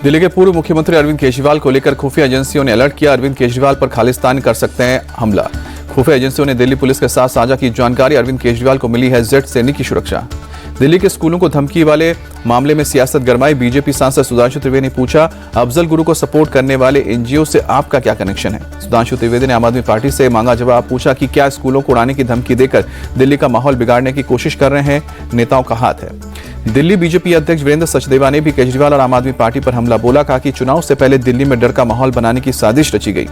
दिल्ली के पूर्व मुख्यमंत्री अरविंद केजरीवाल को लेकर खुफिया एजेंसियों ने अलर्ट किया। अरविंद केजरीवाल पर खालिस्तान कर सकते हैं हमला। खुफिया एजेंसियों ने दिल्ली पुलिस के साथ साझा की जानकारी। अरविंद केजरीवाल को मिली है जेड सैनिक की सुरक्षा। दिल्ली के स्कूलों को धमकी वाले मामले में सियासत गरमाई। बीजेपी सांसद सुधांशु त्रिवेदी ने पूछा, अफजल गुरु को सपोर्ट करने वाले एनजीओ से आपका क्या कनेक्शन है। सुधांशु त्रिवेदी ने आम आदमी पार्टी से मांगा जवाब। पूछा कि क्या स्कूलों को उड़ाने की धमकी देकर दिल्ली का माहौल बिगाड़ने की कोशिश कर रहे हैं, नेताओं का हाथ है। दिल्ली बीजेपी अध्यक्ष वीरेंद्र सचदेवा ने भी केजरीवाल और आम आदमी पार्टी पर हमला बोला। कहा कि चुनाव से पहले दिल्ली में डर का माहौल बनाने की साजिश रची गई।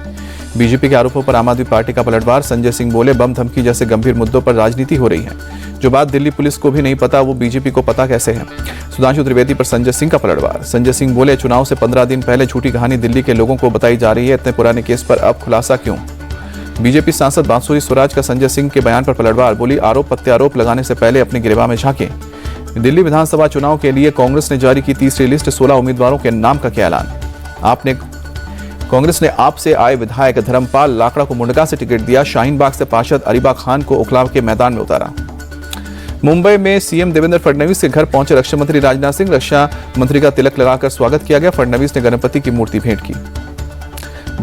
बीजेपी के आरोपों पर आम आदमी पार्टी का पलटवार। संजय सिंह बोले, बम धमकी जैसे गंभीर मुद्दों पर राजनीति हो रही है। जो बात दिल्ली पुलिस को भी नहीं पता वो बीजेपी को पता कैसे है। सुधांशु त्रिवेदी पर संजय सिंह का पलटवार। संजय सिंह बोले, चुनाव से 15 दिन पहले झूठी कहानी दिल्ली के लोगों को बताई जा रही है। इतने पुराने केस पर अब खुलासा क्यों। बीजेपी सांसद बांसुरी स्वराज का संजय सिंह के बयान पर पलटवार। बोली, आरोप प्रत्यारोप लगाने से पहले अपने गिरबान में झांकें। दिल्ली विधानसभा चुनाव के लिए कांग्रेस ने जारी की तीसरी लिस्ट। 16 उम्मीदवारों के नाम का किया ऐलान। कांग्रेस ने आप से आए विधायक धर्मपाल लाकड़ा को मुंडका से टिकट दिया। शाहीन बाग से पार्षद अरीबा खान को उखलाव के मैदान में उतारा। मुंबई में सीएम देवेंद्र फडणवीस के घर पहुंचे रक्षा मंत्री राजनाथ सिंह। रक्षा मंत्री का तिलक लगाकर स्वागत किया गया। फडणवीस ने गणपति की मूर्ति भेंट की।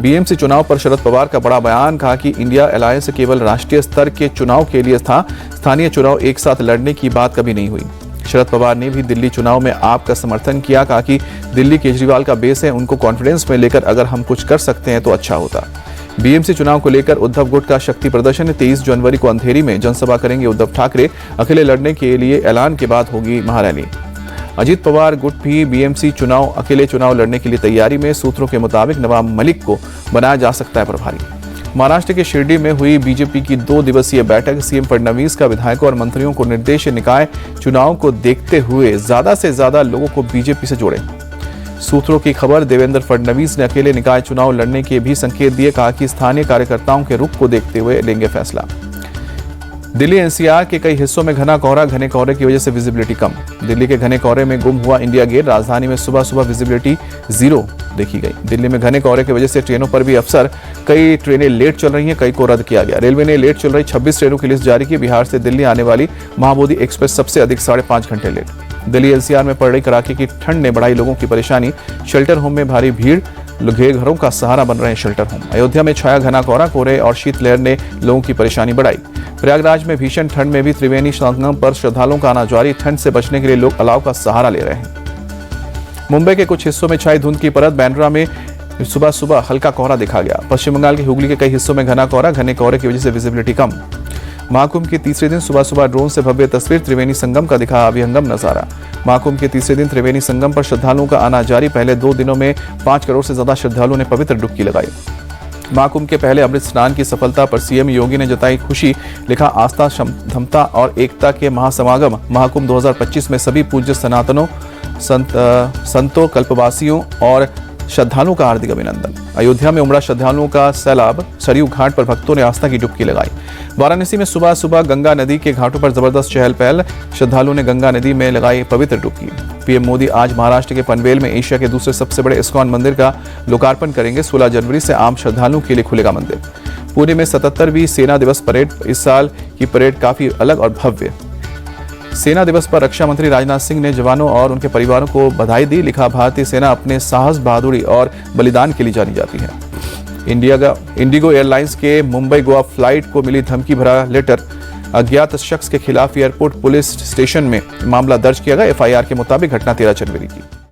बीएमसी चुनाव पर शरद पवार का बड़ा बयान। कहा कि इंडिया अलायंस केवल राष्ट्रीय स्तर के चुनाव के लिए था, स्थानीय चुनाव एक साथ लड़ने की बात कभी नहीं हुई। शरद पवार ने भी दिल्ली चुनाव में आपका समर्थन किया। कहा कि दिल्ली केजरीवाल का बेस है, उनको कॉन्फिडेंस में लेकर अगर हम कुछ कर सकते हैं तो अच्छा होता। बीएमसी चुनाव को लेकर उद्धव गुट का शक्ति प्रदर्शन। 23 जनवरी को अंधेरी में जनसभा करेंगे उद्धव ठाकरे। अकेले लड़ने के लिए ऐलान के बाद होगी महारैली। अजीत पवार गुट भी बीएमसी चुनाव अकेले चुनाव लड़ने के लिए तैयारी में। सूत्रों के मुताबिक नवाब मलिक को बनाया जा सकता है प्रभारी। महाराष्ट्र के शिरडी में हुई बीजेपी की 2 दिवसीय बैठक। सीएम फडणवीस का विधायकों और मंत्रियों को निर्देश, निकाय चुनाव को देखते हुए ज्यादा से ज्यादा लोगों को बीजेपी से जोड़े। सूत्रों की खबर, देवेंद्र फडणवीस ने अकेले निकाय चुनाव लड़ने के भी संकेत दिए। कहा कि स्थानीय कार्यकर्ताओं के रुख को देखते हुए लेंगे फैसला। दिल्ली एनसीआर के कई हिस्सों में घना कोहरा। घने कोहरे की वजह से विजिबिलिटी कम। दिल्ली के घने कोहरे में गुम हुआ इंडिया गेट। राजधानी में सुबह सुबह विजिबिलिटी 0 देखी गई। दिल्ली में घने कोहरे की वजह से ट्रेनों पर भी अफसर। कई ट्रेनें लेट चल रही हैं, कई को रद्द किया गया। रेलवे ने लेट चल रही 26 ट्रेनों की लिस्ट जारी की। बिहार से दिल्ली आने वाली महाबोधि एक्सप्रेस सबसे अधिक 5.5 घंटे लेट। दिल्ली एनसीआर में पड़ रही कड़ाके की ठंड ने बढ़ाई लोगों की परेशानी। शेल्टर होम में भारी भीड़, घरों का सहारा बन रहे हैं शेल्टर होम। अयोध्या में छाया घना कोहरा। कोहरे और शीतलहर ने लोगों की परेशानी बढ़ाई। प्रयागराज में भीषण ठंड में भी त्रिवेणी संगम पर श्रद्धालुओं का आना जारी। ठंड से बचने के लिए लोग अलाव का सहारा ले रहे हैं। मुंबई के कुछ हिस्सों में छाई धुंध की परत। बांद्रा में सुबह सुबह हल्का कोहरा देखा गया। पश्चिम बंगाल के हुगली के कई हिस्सों में घना कोहरा। घने कोहरे की वजह से विजिबिलिटी कम। महाकुंभ के तीसरे दिन सुबह सुबह ड्रोन से भव्य तस्वीर। त्रिवेणी संगम का दिखा अभिहंगम नजारा। महाकुंभ के तीसरे दिन त्रिवेणी संगम पर श्रद्धालुओं का आना जारी। पहले 2 दिनों में 5 करोड़ से ज्यादा श्रद्धालुओं ने पवित्र डुबकी लगाई। महाकुंभ के पहले अमृत स्नान की सफलता पर सीएम योगी ने जताई खुशी। लिखा, आस्था, क्षमता और एकता के महासमागम महाकुंभ 2025 में सभी पूज्य सनातनों, संतों, कल्पवासियों और श्रद्धालुओं का हार्दिक अभिनंदन। अयोध्या में उमड़ा श्रद्धालुओं का सैलाब। सरयू घाट पर भक्तों ने आस्था की डुबकी लगाई। वाराणसी में सुबह सुबह गंगा नदी के घाटों पर जबरदस्त चहल पहल। श्रद्धालुओं ने गंगा नदी में लगाई पवित्र डुबकी। पीएम मोदी आज महाराष्ट्र के पनवेल में एशिया के दूसरे सबसे बड़े इस्कॉन मंदिर का लोकार्पण करेंगे। 16 जनवरी से आम श्रद्धालुओं के लिए खुलेगा मंदिर। पुणे में 77वीं सेना दिवस परेड। इस साल की परेड काफी अलग और भव्य। सेना दिवस पर रक्षा मंत्री राजनाथ सिंह ने जवानों और उनके परिवारों को बधाई दी। लिखा, भारतीय सेना अपने साहस, बहादुरी और बलिदान के लिए जानी जाती है। इंडिगो एयरलाइंस के मुंबई गोवा फ्लाइट को मिली धमकी भरा लेटर। अज्ञात शख्स के खिलाफ एयरपोर्ट पुलिस स्टेशन में मामला दर्ज किया गया। एफआईआर के मुताबिक घटना 13 जनवरी की।